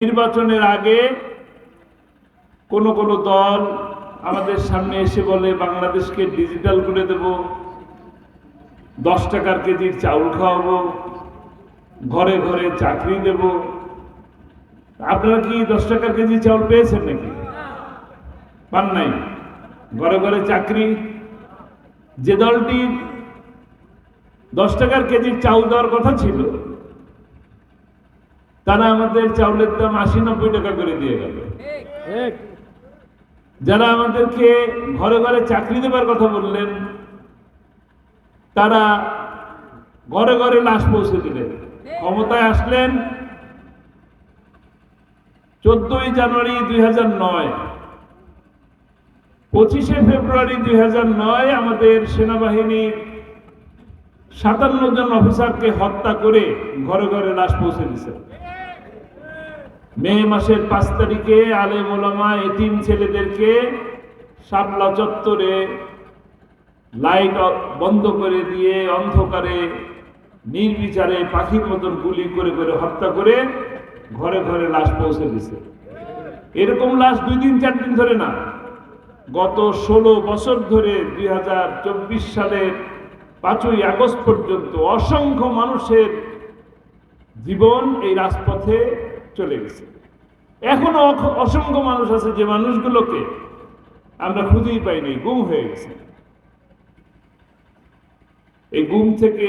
নির্বাচনের আগে কোন কোন দল আমাদের সামনে এসে বলে বাংলাদেশকে ডিজিটাল করে দেব, 10 টাকার কেজির চাউল খাওয়াবো, ঘরে ঘরে চাকরি দেব। আপনারা কি 10 টাকার কেজি চাউল পেয়েছেন নাকি? পান নাই। ঘরে ঘরে চাকরি। যে দলটি 10 টাকার কেজির চাউল দেওয়ার কথা ছিল, তারা আমাদের চাউলের দাম 80-90 টাকা করে দিয়ে গেল। যারা আমাদেরকে ঘরে ঘরে চাকরি দেবার কথা বললেন, তারা ঘরে ঘরে লাশ পৌঁছে দিলেন। ক্ষমতায় আসলেন 14ই জানুয়ারি 2009। 25শে ফেব্রুয়ারি 2009 আমাদের সেনাবাহিনীর 57 জন অফিসারকে হত্যা করে ঘরে ঘরে লাশ পৌঁছে দিয়েছে। মে মাসের 5 তারিখে আলেম ওলামা এতিম ছেলেদেরকে শাপলা চত্বরে লাইট বন্ধ করে দিয়ে অন্ধকারে নির্বিচারে পাখির মতন গুলি করে করে হত্যা করে ঘরে ঘরে লাশ পৌঁছে দিছে। এরকম লাশ 2 দিন 4 দিন ধরে না, গত 16 বছর ধরে 2024 সালের 5ই আগস্ট পর্যন্ত অসংখ্য মানুষের জীবন এই রাজপথে চলে গেছে। এখনো অসংখ্য মানুষ আছে যে মানুষগুলোকে আমরা খুঁজেই পাইনি, গুম হয়ে গেছে। এই গুম থেকে,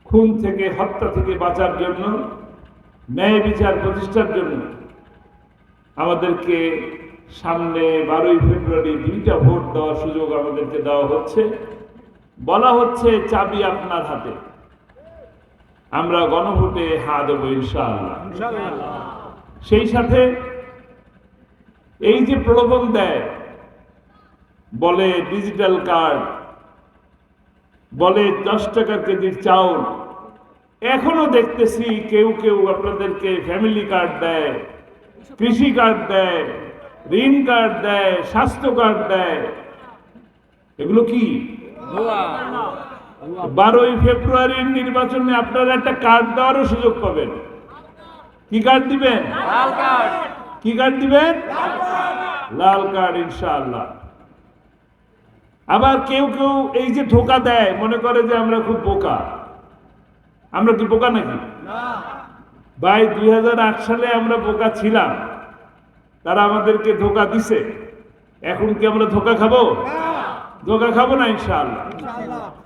খুন থেকে, হত্যা থেকে বাঁচার জন্য, ন্যায় বিচার প্রতিষ্ঠার জন্য আমাদেরকে সামনে 12ই ফেব্রুয়ারি 2টা ভোট দেওয়ার সুযোগ আমাদেরকে দেওয়া হচ্ছে। বলা হচ্ছে চাবি আপনার হাতে, আমরা গণভোটে হা দেব ইনশাআল্লাহ। সেই সাথে এই যে প্রলোভন দেয়, বলে ডিজিটাল কার্ড, বলে 10 টাকার কেজির চাউল, এখনো দেখতেছি কেউ কেউ আপনাদেরকে ফ্যামিলি কার্ড দেয়, কৃষি কার্ড দেয়, ঋণ কার্ড দেয়, স্বাস্থ্য কার্ড দেয়। এগুলো কি? 12ই ফেব্রুয়ারির নির্বাচনে আপনারা একটা কার্ড দেওয়ারও সুযোগ পাবেন। কি কার্ড দিবেন? লাল কার্ড। কি কার্ড দিবেন? লাল কার্ড ইনশাআল্লাহ। আবার কেউ কেউ এই যে ধোঁকা দেয়, মনে করে যে আমরা খুব বোকা। আমরা কি বোকা নাকি? ভাই, 2008 সালে আমরা বোকা ছিলাম, তারা আমাদেরকে ধোঁকা দিছে। এখন কি আমরা ধোঁকা খাবো? ধোঁকা খাবো না ইনশাআল্লাহ।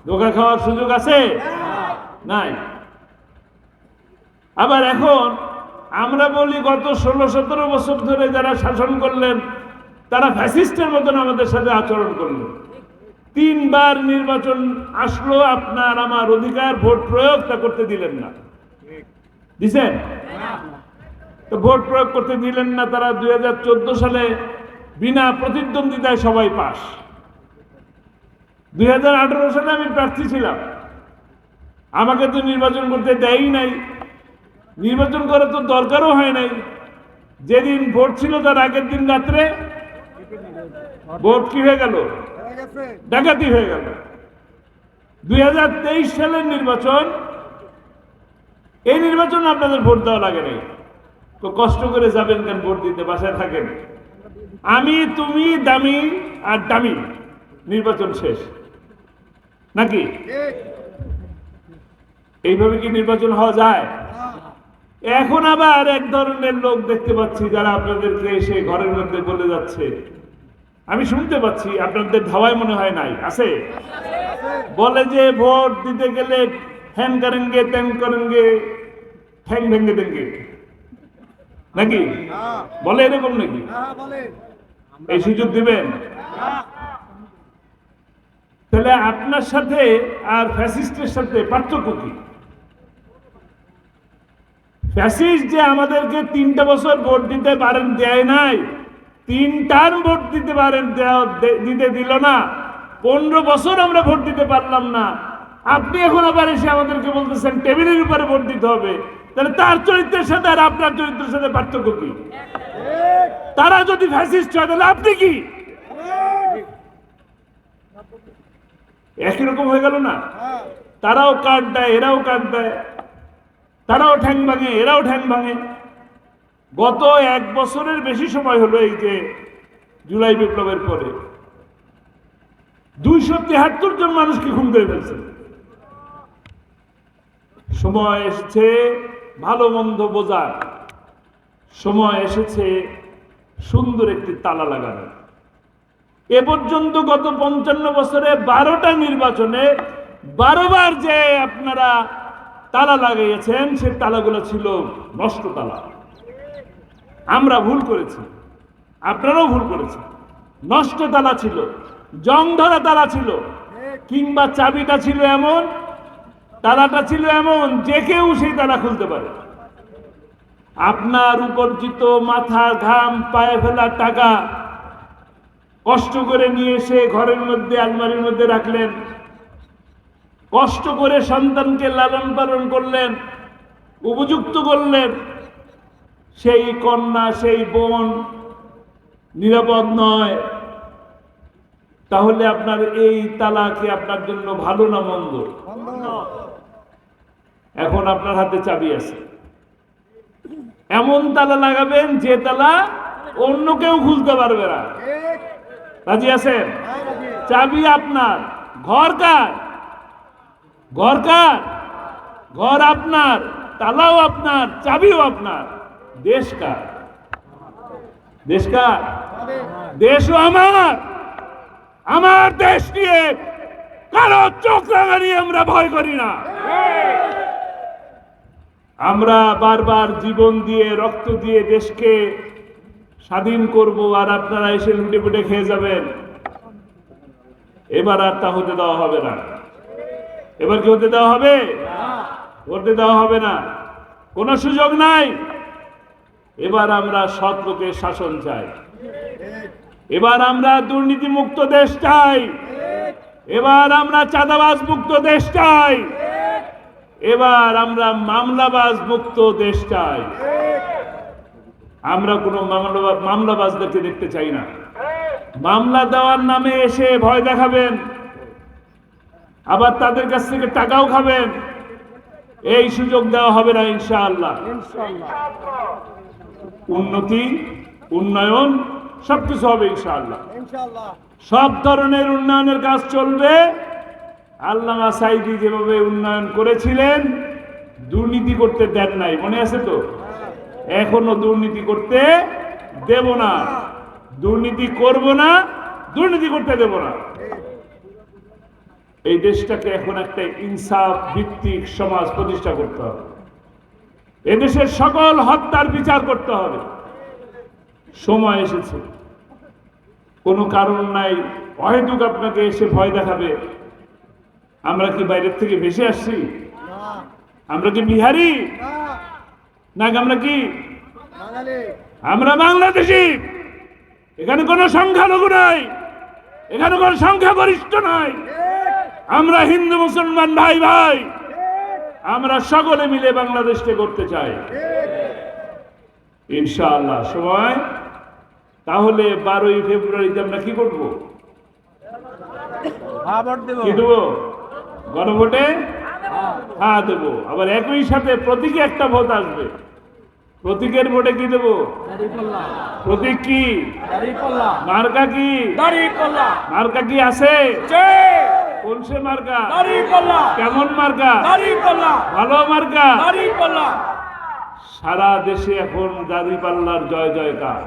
ধোঁকা খাওয়ার সুযোগ আছে? নাই। আবার এখন আমরা বলি গত 16-17 বছর ধরে যারা শাসন করলেন, তারা ফ্যাসিস্টের মতন আমাদের সাথে আচরণ করলেন। 3 বার নির্বাচন আসলো, আপনার আমার অধিকার ভোট প্রয়োগ তা করতে দিলেন না। দিছেন? তো ভোট প্রয়োগ করতে দিলেন না। তারা 2014 সালে বিনা প্রতিদ্বন্দ্বিতায় সবাই পাস। 2018 সালে আমি প্রার্থী ছিলাম, আমাকে তো নির্বাচন করতে দেয়ই নাই। নির্বাচন করার তো দরকারও হয় নাই। যেদিন ভোট ছিল তার আগের দিন রাত্রে ভোট কি হয়ে গেল? ডাকাতি হয়ে গেল। 2023 সালের নির্বাচন, এই নির্বাচন আপনাদের ভোট দেওয়া লাগে নাই তো কষ্ট করে যাবেন কেন ভোট দিতে? বাসায় থাকেন। আমি, তুমি, দামি আর দামি, নির্বাচন শেষ নাকি? এইভাবে কি নির্বাচন হওয়া যায়? এখন আবার এক ধরনের লোক দেখতে পাচ্ছি যারা আপনাদেরকে এসে ঘরের মধ্যে বলে যাচ্ছে, আমি শুনতে পাচ্ছি, আপনাদের ধাওয়ায় মনে হয় নাই, আছে, বলে যে ভোট দিতে গেলে হ্যান করেনগে, ত্যান করেনগে, ঠ্যাং ভেঙ্গে দেনগে নাকি? বলে এরকম নাকি? এই সুযোগ দিবেন? তাহলে আপনার সাথে আর ফ্যাসিস্টের সাথে পার্থক্য কি? ফ্যাসিস্ট যে আমাদেরকে 3টা বছর ভোট দিতে পারেন দেয় নাই, 3 টার্ম ভোট দিতে পারেন দিতে দিল না, 15 বছর আমরা ভোট দিতে পারলাম না। আপনি এখন আবার এসে আমাদেরকে বলতেছেন টেবিলের উপরে ভোট দিতে হবে। তাহলে তার চরিত্রের সাথে আর আপনার চরিত্রের সাথে পার্থক্য কি? তারা যদি ফ্যাসিস্ট হয় তাহলে আপনি কি? একই রকম হয়ে গেল না? তারাও কার্ড দেয়, এরাও কার্ড দেয়, তারাও ঠ্যাং ভাঙে, এরাও ঠ্যাং ভাঙে। গত 1 বছরের বেশি সময় হলো এই যে জুলাই বিপ্লবের পরে 273 জন মানুষকে খুন করে ফেলছে। সময় এসেছে ভালো মন্দ বোঝার, সময় এসেছে সুন্দর একটি তালা লাগানোর। এ পর্যন্ত গত 55 বছরে 12টা নির্বাচনে 12 বার যে আপনারা তালা লাগিয়েছেন, সে তালাগুলো ছিল নষ্ট তালা। আমরা ভুল করেছি, আপনারাও ভুল করেছেন। নষ্ট তালা ছিল, জং ধরা তালা ছিল, কিংবা চাবিটা ছিল এমন, তালাটা ছিল এমন যে কেউ সেই তালা খুলতে পারে। আপনার উপার্জিত মাথা ঘাম পায়ে ফেলা টাকা কষ্ট করে নিয়ে এসে ঘরের মধ্যে আলমারির মধ্যে রাখলেন, কষ্ট করে সন্তানকে লালন পালন করলেন, উপযুক্ত করলেন, সেই কন্যা সেই বোন নিরাপদ নয়, তাহলে আপনার এই তালা কি আপনার জন্য ভালো না মন্দ? এখন আপনার হাতে চাবি আছে, এমন তালা লাগাবেন যে তালা অন্য কেউ খুলতে পারবে না। রাজি আছেন? চাবি আপনার। ঘর কার? ঘর কার? ঘর আপনার, তালাও আপনার, চাবিও আপনার। দেশ কার? দেশ কার? দেশও আমার। আমার দেশ নিয়ে কারো চোখ রাঙানি আমরা ভয় করি না। আমরা বারবার জীবন দিয়ে রক্ত দিয়ে দেশকে স্বাধীন করব, আর আপনারা এসে লুটে পুটে খেয়ে যাবেন। এবার আর তা হতে দেওয়া হবে না। এবার কি হতে দেওয়া হবে? করতে দেওয়া হবে না, কোনো সুযোগ নাই। এবার আমরা সৎ লোকের শাসন চাই, এবার আমরা দুর্নীতি মুক্ত দেশ চাই, এবার আমরা চাঁদাবাজ মুক্ত দেশ চাই, এবার আমরা মামলাবাজ মুক্ত দেশ চাই। আমরা কোনো মামলাবাজদেরকে দেখতে চাই না। মামলা দেওয়ার নামে এসে ভয় দেখাবেন, আবার তাদের কাছ থেকে টাকাও খাবেন, এই সুযোগ দেওয়া হবে না ইনশাআল্লাহ। উন্নতি, উন্নয়ন সবকিছু হবে ইনশাআল্লাহ। সব ধরনের উন্নয়নের কাজ চলবে। আল্লামা সাঈদী যেভাবে উন্নয়ন করেছিলেন, দুর্নীতি করতে দেন নাই, মনে আছে তো? এখনো দুর্নীতি করতে দেব না, দুর্নীতি করব না, দুর্নীতি করতে দেব না। এই দেশটাকে এখন একটা ইনসাফ ভিত্তিক সমাজ প্রতিষ্ঠা করতে হবে। এদেশের সকল হত্যার বিচার করতে হবে। সময় এসেছে, কোনো কারণ নাই অহেতুক আপনাকে এসে ভয় দেখাবে। আমরা কি বাইরের থেকে ভেসে আসছি? আমরা কি বিহারি? না, আমরা কি? আমরা বাংলাদেশি। এখানে কোনো সংখ্যালঘু নাই, এখানে কোনো সংখ্যাগরিষ্ঠ নাই। আমরা হিন্দু মুসলমান ভাই ভাই, আমরা সকলে মিলে বাংলাদেশকে করতে চাই ইনশাআল্লাহ। সময় তাহলে 12ই ফেব্রুয়ারিতে আমরা কি করব? কি দেবো? গণভোটে হ্যাঁ দেবো। আবার একই সাথে প্রতীকে একটা ভোট আসবে। প্রতীকের ভোটে কি দেবো? প্রতীক কি? মার্কা কি? মার্কা কি আছে? কোন সে মার্কা? কেমন মার্কা? ভালো মার্কা। সারা দেশে এখন দাঁড়িপাল্লার জয় জয়কার।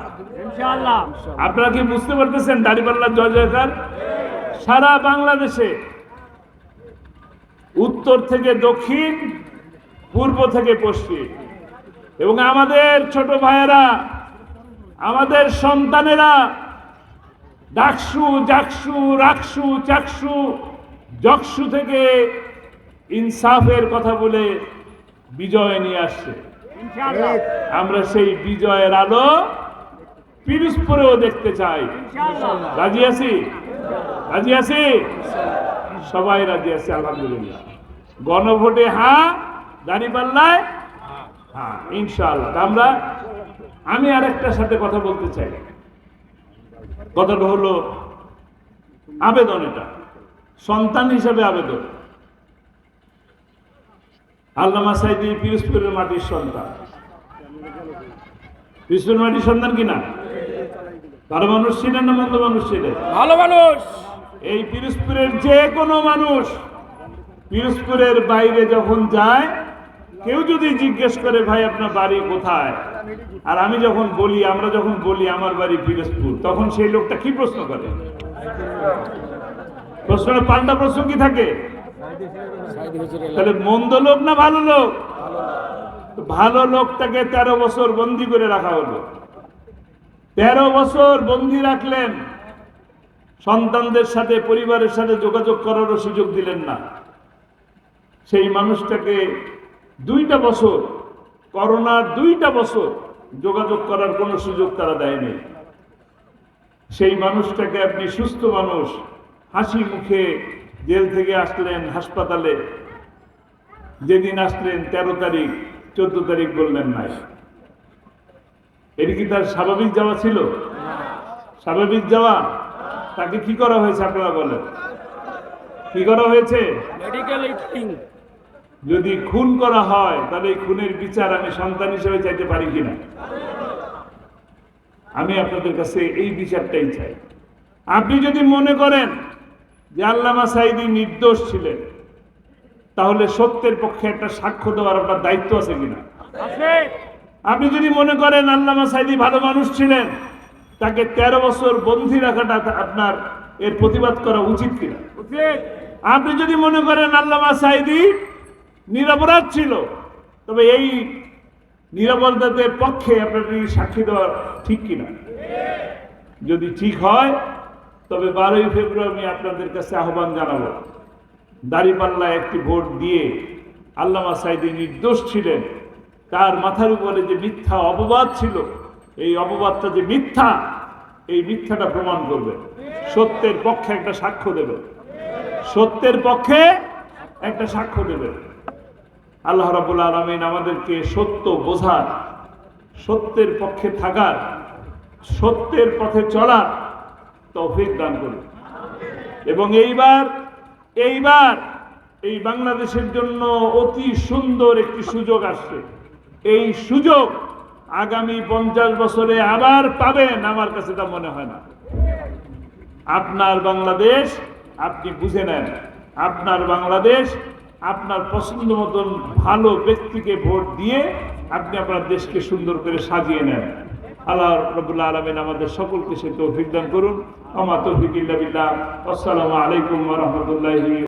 আপনারা কি বুঝতে পারতেছেন দাঁড়িপাল্লার জয় জয়কার? সারা বাংলাদেশে, উত্তর থেকে দক্ষিণ, পূর্ব থেকে পশ্চিম, এবং আমাদের ছোট ভাইয়েরা, আমাদের সন্তানেরা ডাকসু, জাকসু, রাকসু, চাকসু, জকসু থেকে ইনসাফের কথা বলে বিজয় নিয়ে আসছে। আমরা সেই বিজয়ের আলো পিরোজপুরেও দেখতে চাই। রাজি আছি? রাজি আছি? সবাই রাজি আছে আলহামদুলিল্লাহ। গণভোটে হ্যাঁ, দাঁড়িপাল্লায় হ্যাঁ ইনশাআল্লাহ। আমি আরেকটার সাথে কথা বলতে চাই। কথাটা হলো আবেদন, এটা সন্তান হিসেবে আবেদন। আল্লামা সাঈদী পিরোজপুরের মাটির সন্তান। পিরোজপুর মাটির সন্তান কিনা? ভালো মানুষ ছিলেন না মন্দ মানুষ ছিলেন? ভালো মানুষ। এই পিরোজপুরের যে কোনো মানুষ পিরোজপুরের বাইরে যখন যায়, কেউ যদি জিজ্ঞেস করে ভাই আপনার বাড়ি কোথায়, আর আমি যখন বলি, আমরা যখন বলি আমার বাড়ি পিরোজপুর, তখন সেই লোকটা কি প্রশ্ন করে? প্রশ্নটা পাল্টা প্রশ্ন কি থাকে? তাহলে মন্দ লোক না ভালো লোক? ভালো লোকটাকে 13 বছর বন্দি করে রাখা হলো। 13 বছর বন্দি রাখলেন, সন্তানদের সাথে পরিবারের সাথে যোগাযোগ করারও সুযোগ দিলেন না। সেই মানুষটাকে 2টা বছর, করোনার 2টা বছর যোগাযোগ করার কোনো সুযোগ তারা দেয়নি। সেই মানুষটাকে আপনি সুস্থ মানুষ, হাসি মুখে জেল থেকে আসলেন হাসপাতালে, যেদিন আসলেন 13 তারিখ 14 তারিখ বললেন নাই। এটা কি তার স্বাভাবিক যাওয়া ছিল? স্বাভাবিক যাওয়া? তাকে কি করা হয়েছে আপনারা বলেন? কি করা হয়েছে? মেডিকেল। যদি খুন করা হয় তাহলে এই খুনের বিচার আমি সন্তান হিসেবে চাইতে পারি কিনা? আমি আপনাদের কাছে এই বিচারটাই চাই। আপনি যদি মনে করেন যে আল্লামা সাঈদী নির্দোষ ছিলেন, তাহলে সত্যের পক্ষে একটা সাক্ষ্য দেওয়ার আপনার দায়িত্ব আছে কিনা? আপনি যদি মনে করেন আল্লামা সাঈদী ভালো মানুষ ছিলেন, তাকে 13 বছর বন্দী রাখাটা আপনার এর প্রতিবাদ করা উচিত কিনা? আপনি যদি মনে করেন আল্লামা সাঈদী নিরপরাধ ছিল, তবে এই নিরপরাধের পক্ষে আপনার সাক্ষী দেওয়া ঠিক কিনা? যদি ঠিক হয় তবে 12ই ফেব্রুয়ারি আমি আপনাদের কাছে আহ্বান জানাবো, দাঁড়িপাল্লায় একটি ভোট দিয়ে আল্লামা সাঈদী নির্দোষ ছিলেন, তার মাথার উপরে যে মিথ্যা অপবাদ ছিল, এই অপবাদটা যে মিথ্যা, এই মিথ্যাটা প্রমাণ করবে, সত্যের পক্ষে একটা সাক্ষ্য দেবে, সত্যের পক্ষে একটা সাক্ষ্য দেবে। আল্লাহ রাব্বুল আলামিন আমাদেরকে সত্য বোঝার, সত্যের পক্ষে থাকার, সত্যের পথে চলার তৌফিক দান করুন। এবং এইবার এই বাংলাদেশের জন্য অতি সুন্দর একটি সুযোগ আসছে। এই সুযোগ আগামী 50 বছরে আবার পাবেন, আমার কাছে তা মনে হয় না। আপনার বাংলাদেশ আপনি বুঝে নেন, আপনার বাংলাদেশ আপনার পছন্দ মতন ভালো ব্যক্তিকে ভোট দিয়ে আপনি আপনার দেশকে সুন্দর করে সাজিয়ে নেন। আল্লাহ রাব্বুল আলামিন আমাদের সকলকে সে তৌফিক দান করুন। আমা তৌফিক ইল্লা বিল্লাহ। আসসালামু আলাইকুম ওয়া রাহমাতুল্লাহি